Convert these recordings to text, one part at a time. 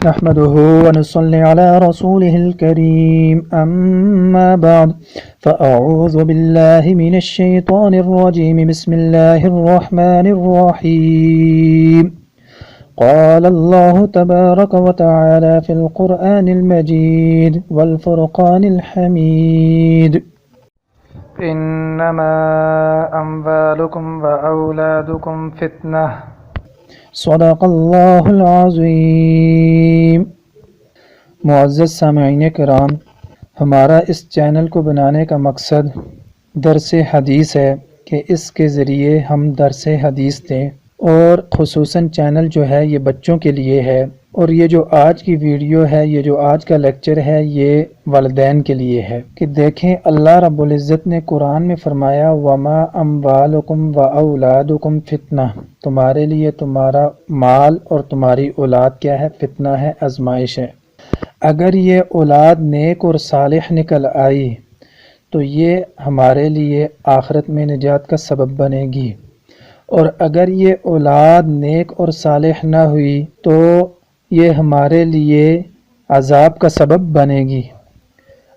نحمده ونصلي على رسوله الكريم أما بعد فأعوذ بالله من الشيطان الرجيم بسم الله الرحمن الرحيم قال الله تبارك وتعالى في القرآن المجيد والفرقان الحميد إنما أموالكم وأولادكم فتنة صدق اللہ العظیم۔ معزز سامعین کرام، ہمارا اس چینل کو بنانے کا مقصد درس حدیث ہے کہ اس کے ذریعے ہم درس حدیث دیں، اور خصوصاً چینل جو ہے یہ بچوں کے لیے ہے، اور یہ جو آج کی ویڈیو ہے، یہ جو آج کا لیکچر ہے، یہ والدین کے لیے ہے کہ دیکھیں اللہ رب العزت نے قرآن میں فرمایا وَمَا أَمْوَالُكُمْ وَأَوْلَادُكُمْ فِتْنَةٌ، تمہارے لیے تمہارا مال اور تمہاری اولاد کیا ہے؟ فتنہ ہے، آزمائش ہے۔ اگر یہ اولاد نیک اور صالح نکل آئی تو یہ ہمارے لیے آخرت میں نجات کا سبب بنے گی، اور اگر یہ اولاد نیک اور صالح نہ ہوئی تو یہ ہمارے لیے عذاب کا سبب بنے گی۔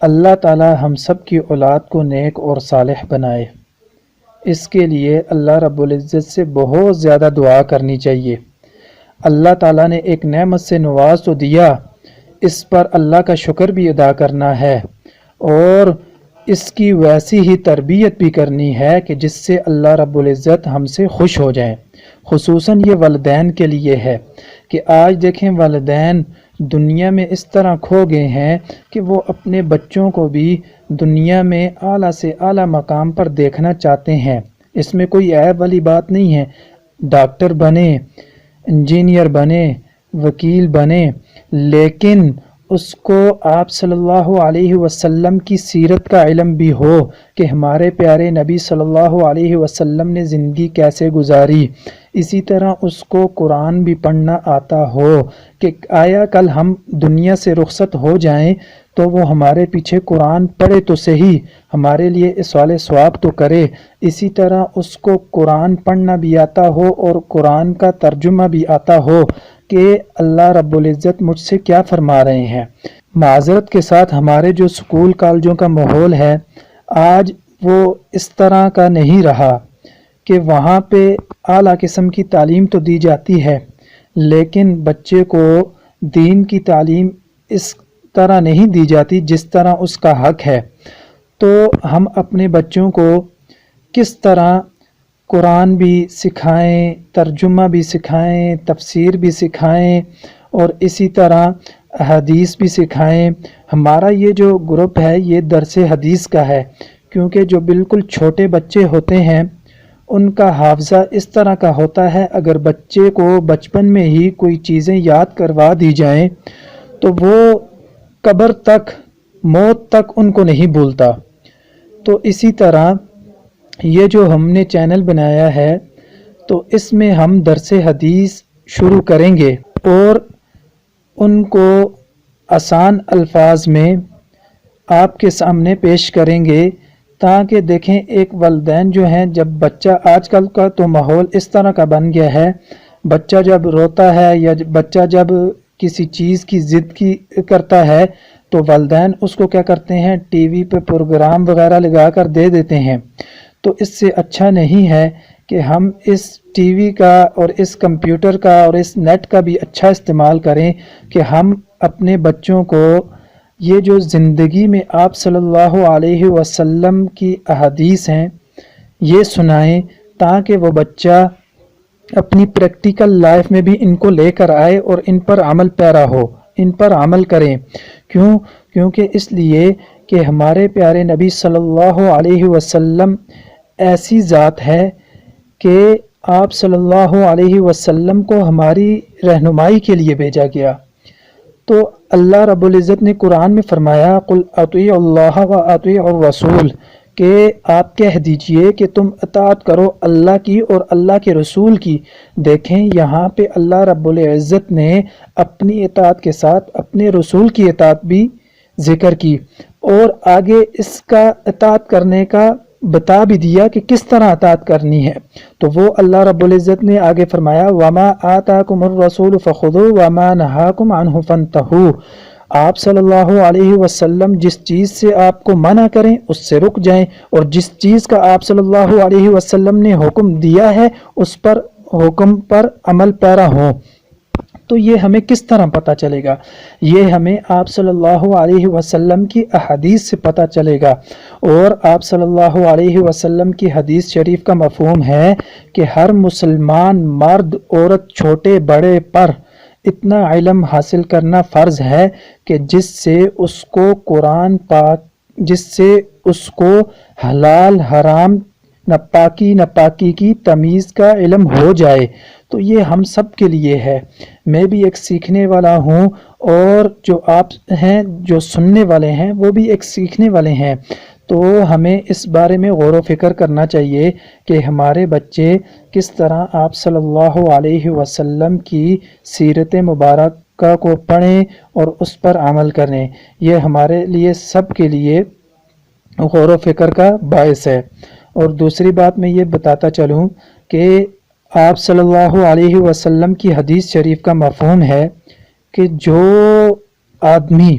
اللہ تعالی ہم سب کی اولاد کو نیک اور صالح بنائے، اس کے لیے اللہ رب العزت سے بہت زیادہ دعا کرنی چاہیے۔ اللہ تعالیٰ نے ایک نعمت سے نواز تو دیا، اس پر اللہ کا شکر بھی ادا کرنا ہے، اور اس کی ویسی ہی تربیت بھی کرنی ہے کہ جس سے اللہ رب العزت ہم سے خوش ہو جائیں۔ خصوصاً یہ والدین کے لیے ہے کہ آج دیکھیں والدین دنیا میں اس طرح کھو گئے ہیں کہ وہ اپنے بچوں کو بھی دنیا میں اعلیٰ سے اعلیٰ مقام پر دیکھنا چاہتے ہیں۔ اس میں کوئی عیب والی بات نہیں ہے، ڈاکٹر بنے، انجینئر بنے، وکیل بنے، لیکن اس کو آپ صلی اللہ علیہ وسلم کی سیرت کا علم بھی ہو کہ ہمارے پیارے نبی صلی اللہ علیہ وسلم نے زندگی کیسے گزاری۔ اسی طرح اس کو قرآن بھی پڑھنا آتا ہو کہ آیا کل ہم دنیا سے رخصت ہو جائیں تو وہ ہمارے پیچھے قرآن پڑھے تو صحیح، ہمارے لیے اس والے ثواب تو کرے۔ اسی طرح اس کو قرآن پڑھنا بھی آتا ہو اور قرآن کا ترجمہ بھی آتا ہو کہ اللہ رب العزت مجھ سے کیا فرما رہے ہیں۔ معذرت کے ساتھ ہمارے جو سکول کالجوں کا ماحول ہے آج وہ اس طرح کا نہیں رہا کہ وہاں پہ اعلیٰ قسم کی تعلیم تو دی جاتی ہے، لیکن بچے کو دین کی تعلیم اس طرح نہیں دی جاتی جس طرح اس کا حق ہے۔ تو ہم اپنے بچوں کو کس طرح قرآن بھی سکھائیں، ترجمہ بھی سکھائیں، تفسیر بھی سکھائیں، اور اسی طرح حدیث بھی سکھائیں۔ ہمارا یہ جو گروپ ہے یہ درس حدیث کا ہے، کیونکہ جو بالکل چھوٹے بچے ہوتے ہیں ان کا حافظہ اس طرح کا ہوتا ہے، اگر بچے کو بچپن میں ہی کوئی چیزیں یاد کروا دی جائیں تو وہ قبر تک، موت تک ان کو نہیں بھولتا۔ تو اسی طرح یہ جو ہم نے چینل بنایا ہے تو اس میں ہم درس حدیث شروع کریں گے اور ان کو آسان الفاظ میں آپ کے سامنے پیش کریں گے، تاکہ دیکھیں ایک والدین جو ہیں، جب بچہ آج کل کا تو ماحول اس طرح کا بن گیا ہے، بچہ جب روتا ہے یا بچہ جب کسی چیز کی ضد کرتا ہے تو والدین اس کو کیا کرتے ہیں، ٹی وی پہ پروگرام وغیرہ لگا کر دے دیتے ہیں۔ تو اس سے اچھا نہیں ہے کہ ہم اس ٹی وی کا اور اس کمپیوٹر کا اور اس نیٹ کا بھی اچھا استعمال کریں کہ ہم اپنے بچوں کو یہ جو زندگی میں آپ صلی اللہ علیہ وسلم کی احادیث ہیں یہ سنائیں، تاکہ وہ بچہ اپنی پریکٹیکل لائف میں بھی ان کو لے کر آئے اور ان پر عمل پیرا ہو، ان پر عمل کریں۔ کیونکہ اس لیے کہ ہمارے پیارے نبی صلی اللہ علیہ وسلم ایسی ذات ہے کہ آپ صلی اللہ علیہ وسلم کو ہماری رہنمائی کے لیے بھیجا گیا۔ تو اللہ رب العزت نے قرآن میں فرمایا قُلْ أَطِيعُوا اللَّهَ وَأَطِيعُوا الرَّسُولَ، کہ آپ کہہ دیجئے کہ تم اطاعت کرو اللہ کی اور اللہ کے رسول کی۔ دیکھیں یہاں پہ اللہ رب العزت نے اپنی اطاعت کے ساتھ اپنے رسول کی اطاعت بھی ذکر کی، اور آگے اس کا اطاعت کرنے کا بتا بھی دیا کہ کس طرح اطاعت کرنی ہے. تو وہ اللہ رب العزت نے آگے فرمایا وَمَا آتَاكُمُ الرَّسُولُ فَخُذُوهُ وَمَا نَهَاكُمْ عَنْهُ فَانْتَهُوا. آپ صلی اللہ علیہ وسلم جس چیز سے آپ کو منع کریں اس سے رک جائیں، اور جس چیز کا آپ صلی اللہ علیہ وسلم نے حکم دیا ہے اس پر حکم پر عمل پیرا ہوں. تو یہ ہمیں کس طرح پتہ چلے گا؟ یہ ہمیں آپ صلی اللہ علیہ وسلم کی احادیث سے پتہ چلے گا. اور آپ صلی اللہ علیہ وسلم کی حدیث شریف کا مفہوم ہے کہ ہر مسلمان مرد عورت چھوٹے بڑے پر اتنا علم حاصل کرنا فرض ہے کہ جس سے اس کو قرآن پاک، جس سے اس کو حلال حرام ناپاکی کی تمیز کا علم ہو جائے. تو یہ ہم سب کے لیے ہے. میں بھی ایک سیکھنے والا ہوں، اور جو آپ ہیں جو سننے والے ہیں وہ بھی ایک سیکھنے والے ہیں. تو ہمیں اس بارے میں غور و فکر کرنا چاہیے کہ ہمارے بچے کس طرح آپ صلی اللہ علیہ وسلم کی سیرت مبارکہ کو پڑھیں اور اس پر عمل کریں. یہ ہمارے لیے سب کے لیے غور و فکر کا باعث ہے. اور دوسری بات میں یہ بتاتا چلوں کہ آپ صلی اللہ علیہ وسلم کی حدیث شریف کا مفہوم ہے کہ جو آدمی،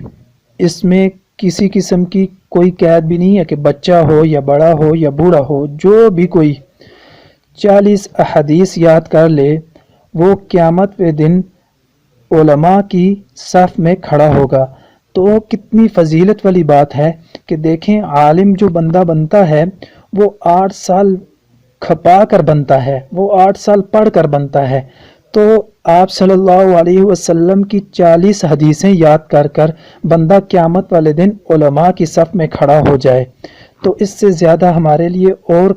اس میں کسی قسم کی کوئی قید بھی نہیں ہے کہ بچہ ہو یا بڑا ہو یا بوڑھا ہو، جو بھی کوئی 40 احادیث یاد کر لے وہ قیامت کے دن علماء کی صف میں کھڑا ہوگا. تو کتنی فضیلت والی بات ہے کہ دیکھیں عالم جو بندہ بنتا ہے وہ 8 سال کھپا کر بنتا ہے، وہ 8 سال پڑھ کر بنتا ہے. تو آپ صلی اللہ علیہ وسلم کی 40 حدیثیں یاد کر کر بندہ قیامت والے دن علماء کی صف میں کھڑا ہو جائے، تو اس سے زیادہ ہمارے لیے اور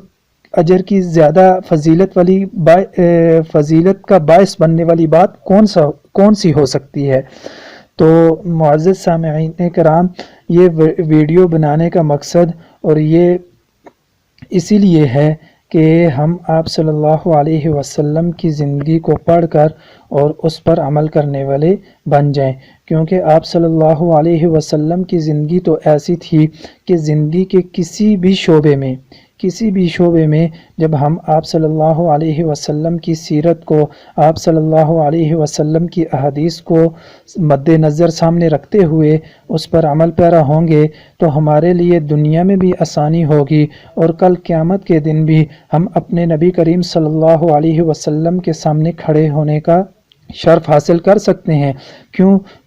اجر کی زیادہ فضیلت کا باعث بننے والی بات کون سی ہو سکتی ہے؟ تو معزز سامعین کرام، یہ ویڈیو بنانے کا مقصد اور یہ اسی لیے ہے کہ ہم آپ صلی اللہ علیہ وسلم کی زندگی کو پڑھ کر اور اس پر عمل کرنے والے بن جائیں. کیونکہ آپ صلی اللہ علیہ وسلم کی زندگی تو ایسی تھی کہ زندگی کے کسی بھی شعبے میں جب ہم آپ صلی اللہ علیہ وسلم کی سیرت کو، آپ صلی اللہ علیہ وسلم کی احادیث کو مد نظر سامنے رکھتے ہوئے اس پر عمل پیرا ہوں گے تو ہمارے لیے دنیا میں بھی آسانی ہوگی، اور کل قیامت کے دن بھی ہم اپنے نبی کریم صلی اللہ علیہ وسلم کے سامنے کھڑے ہونے کا شرف حاصل کر سکتے ہیں.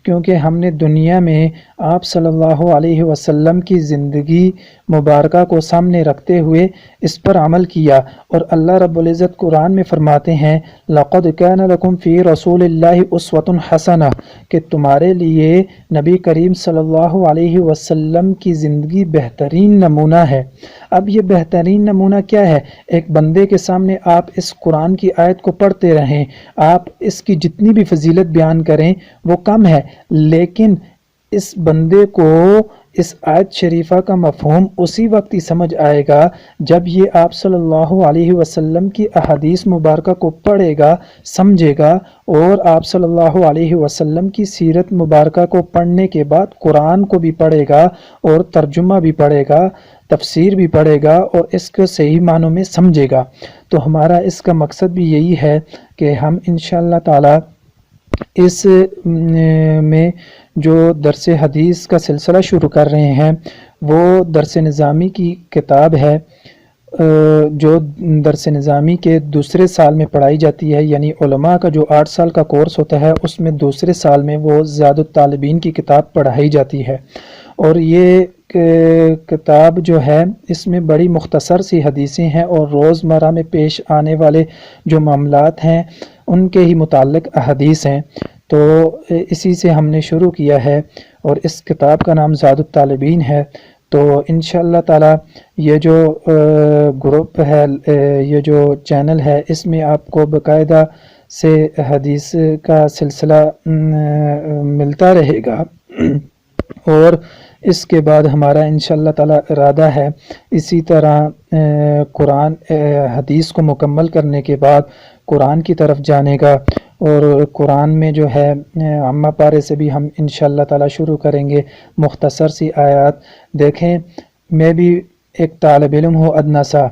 کیونکہ ہم نے دنیا میں آپ صلی اللہ علیہ وسلم کی زندگی مبارکہ کو سامنے رکھتے ہوئے اس پر عمل کیا. اور اللہ رب العزت قرآن میں فرماتے ہیں لَقَدْ كَانَ لَكُمْ فِي رَسُولِ اللَّهِ أُسْوَةٌ حَسَنَةٌ، کہ تمہارے لیے نبی کریم صلی اللہ علیہ وسلم کی زندگی بہترین نمونہ ہے. اب یہ بہترین نمونہ کیا ہے؟ ایک بندے کے سامنے آپ اس قرآن کی آیت کو پڑھتے رہیں، آپ اس کی جتنی بھی فضیلت بیان کریں وہ کم ہے، لیکن اس بندے کو اس آیت شریفہ کا مفہوم اسی وقت ہی سمجھ آئے گا جب یہ آپ صلی اللہ علیہ وسلم کی احادیث مبارکہ کو پڑھے گا، سمجھے گا، اور آپ صلی اللہ علیہ وسلم کی سیرت مبارکہ کو پڑھنے کے بعد قرآن کو بھی پڑھے گا اور ترجمہ بھی پڑھے گا، تفسیر بھی پڑھے گا، اور اس کو صحیح معنوں میں سمجھے گا. تو ہمارا اس کا مقصد بھی یہی ہے کہ ہم انشاءاللہ تعالی اس میں جو درس حدیث کا سلسلہ شروع کر رہے ہیں وہ درس نظامی کی کتاب ہے، جو درس نظامی کے دوسرے سال میں پڑھائی جاتی ہے. یعنی علماء کا جو 8 سال کا کورس ہوتا ہے اس میں دوسرے سال میں وہ زیاد الطالبین کی کتاب پڑھائی جاتی ہے. اور یہ کتاب جو ہے اس میں بڑی مختصر سی حدیثیں ہیں اور روزمرہ میں پیش آنے والے جو معاملات ہیں ان کے ہی متعلق احادیث ہیں. تو اسی سے ہم نے شروع کیا ہے اور اس کتاب کا نام زاد الطالبین ہے. تو انشاءاللہ تعالی یہ جو گروپ ہے، یہ جو چینل ہے، اس میں آپ کو باقاعدہ سے حدیث کا سلسلہ ملتا رہے گا. اور اس کے بعد ہمارا انشاءاللہ تعالی ارادہ ہے اسی طرح قرآن حدیث کو مکمل کرنے کے بعد قرآن کی طرف جانے کا. اور قرآن میں جو ہے عامہ پارے سے بھی ہم انشاءاللہ تعالی شروع کریں گے. مختصر سی آیات دیکھیں، میں بھی ایک طالب علم ہوں ادنا سا،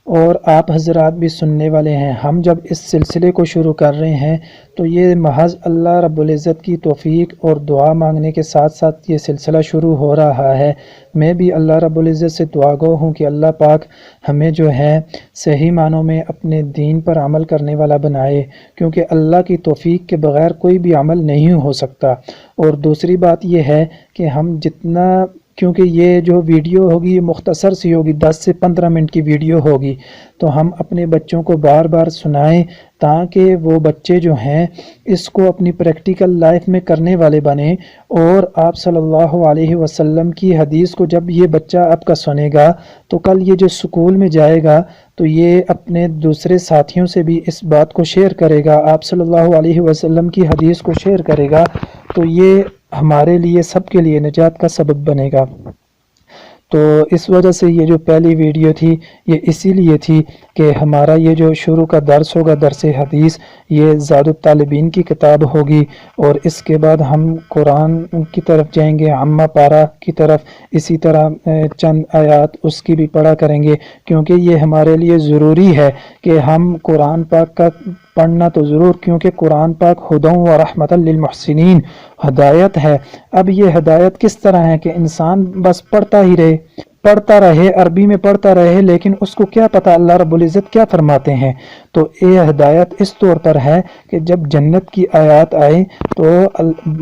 اور آپ حضرات بھی سننے والے ہیں۔ ہم جب اس سلسلے کو شروع کر رہے ہیں تو یہ محض اللہ رب العزت کی توفیق اور دعا مانگنے کے ساتھ ساتھ یہ سلسلہ شروع ہو رہا ہے۔ میں بھی اللہ رب العزت سے دعا گو ہوں کہ اللہ پاک ہمیں جو ہے صحیح معنوں میں اپنے دین پر عمل کرنے والا بنائے، کیونکہ اللہ کی توفیق کے بغیر کوئی بھی عمل نہیں ہو سکتا۔ اور دوسری بات یہ ہے کہ ہم جتنا، کیونکہ یہ جو ویڈیو ہوگی یہ مختصر سی ہوگی، 10 سے 15 منٹ کی ویڈیو ہوگی، تو ہم اپنے بچوں کو بار بار سنائیں تاکہ وہ بچے جو ہیں اس کو اپنی پریکٹیکل لائف میں کرنے والے بنیں، اور آپ صلی اللہ علیہ وسلم کی حدیث کو جب یہ بچہ آپ کا سنے گا تو کل یہ جو سکول میں جائے گا تو یہ اپنے دوسرے ساتھیوں سے بھی اس بات کو شیئر کرے گا، آپ صلی اللہ علیہ وسلم کی حدیث کو شیئر کرے گا، تو یہ ہمارے لیے سب کے لیے نجات کا سبب بنے گا۔ تو اس وجہ سے یہ جو پہلی ویڈیو تھی یہ اسی لیے تھی کہ ہمارا یہ جو شروع کا درس ہوگا، درس حدیث، یہ زاد الطالبین کی کتاب ہوگی، اور اس کے بعد ہم قرآن کی طرف جائیں گے، عامہ پارہ کی طرف، اسی طرح چند آیات اس کی بھی پڑھا کریں گے، کیونکہ یہ ہمارے لیے ضروری ہے کہ ہم قرآن پاک کا پڑھنا تو ضرور، کیونکہ قرآن پاک ہدی و رحمۃ للمحسنین، ہدایت ہے۔ اب یہ ہدایت کس طرح ہے کہ انسان بس پڑھتا ہی رہے، پڑھتا رہے، عربی میں پڑھتا رہے، لیکن اس کو کیا پتہ اللہ رب العزت کیا فرماتے ہیں۔ تو یہ ہدایت اس طور پر ہے کہ جب جنت کی آیات آئے تو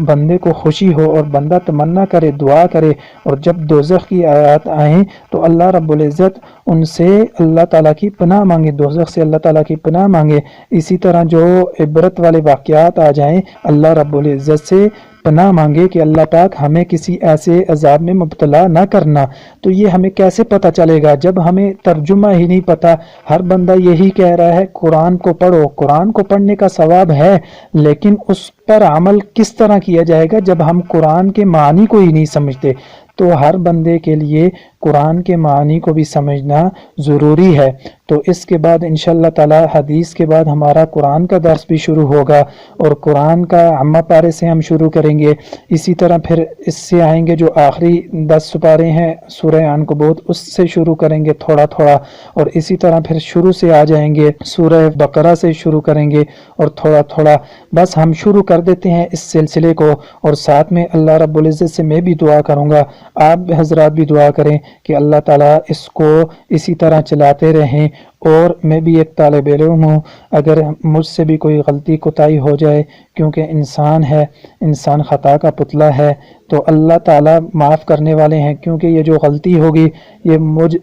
بندے کو خوشی ہو اور بندہ تمنا کرے، دعا کرے، اور جب دوزخ کی آیات آئیں تو اللہ رب العزت ان سے اللہ تعالیٰ کی پناہ مانگے، دوزخ سے اللہ تعالیٰ کی پناہ مانگے۔ اسی طرح جو عبرت والے واقعات آ جائیں اللہ رب العزت سے پناہ مانگے کہ اللہ پاک ہمیں کسی ایسے عذاب میں مبتلا نہ کرنا۔ تو یہ ہمیں کیسے پتہ چلے گا جب ہمیں ترجمہ ہی نہیں پتہ؟ ہر بندہ یہی کہہ رہا ہے قرآن کو پڑھو، قرآن کو پڑھنے کا ثواب ہے، لیکن اس پر عمل کس طرح کیا جائے گا جب ہم قرآن کے معنی کو ہی نہیں سمجھتے؟ تو ہر بندے کے لیے قرآن کے معنی کو بھی سمجھنا ضروری ہے۔ تو اس کے بعد انشاءاللہ تعالی حدیث کے بعد ہمارا قرآن کا درس بھی شروع ہوگا، اور قرآن کا عامہ پارے سے ہم شروع کریں گے۔ اسی طرح پھر اس سے آئیں گے جو آخری 10 سپارے ہیں سورہ عنکبوت، اس سے شروع کریں گے تھوڑا تھوڑا، اور اسی طرح پھر شروع سے آ جائیں گے، سورہ بقرہ سے شروع کریں گے، اور تھوڑا تھوڑا بس ہم شروع کر دیتے ہیں اس سلسلے کو۔ اور ساتھ میں اللہ رب العزت سے میں بھی دعا کروں گا، آپ حضرات بھی دعا کریں کہ اللہ تعالیٰ اس کو اسی طرح چلاتے رہیں۔ اور میں بھی ایک طالب علم ہوں، اگر مجھ سے بھی کوئی غلطی کوتاہی ہو جائے، کیونکہ انسان ہے، انسان خطا کا پتلا ہے، تو اللہ تعالیٰ معاف کرنے والے ہیں، کیونکہ یہ جو غلطی ہوگی یہ مجھ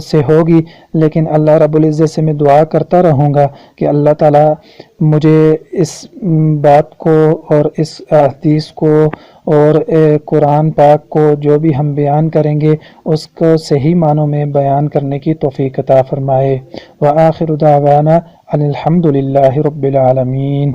سے ہوگی، لیکن اللہ رب العزت سے میں دعا کرتا رہوں گا کہ اللہ تعالیٰ مجھے اس بات کو اور اس حدیث کو اور قرآن پاک کو جو بھی ہم بیان کریں گے اس کو صحیح معنوں میں بیان کرنے کی توفیق عطا فرمائے۔ وآخر دعوانا ان الحمد للہ رب العالمین۔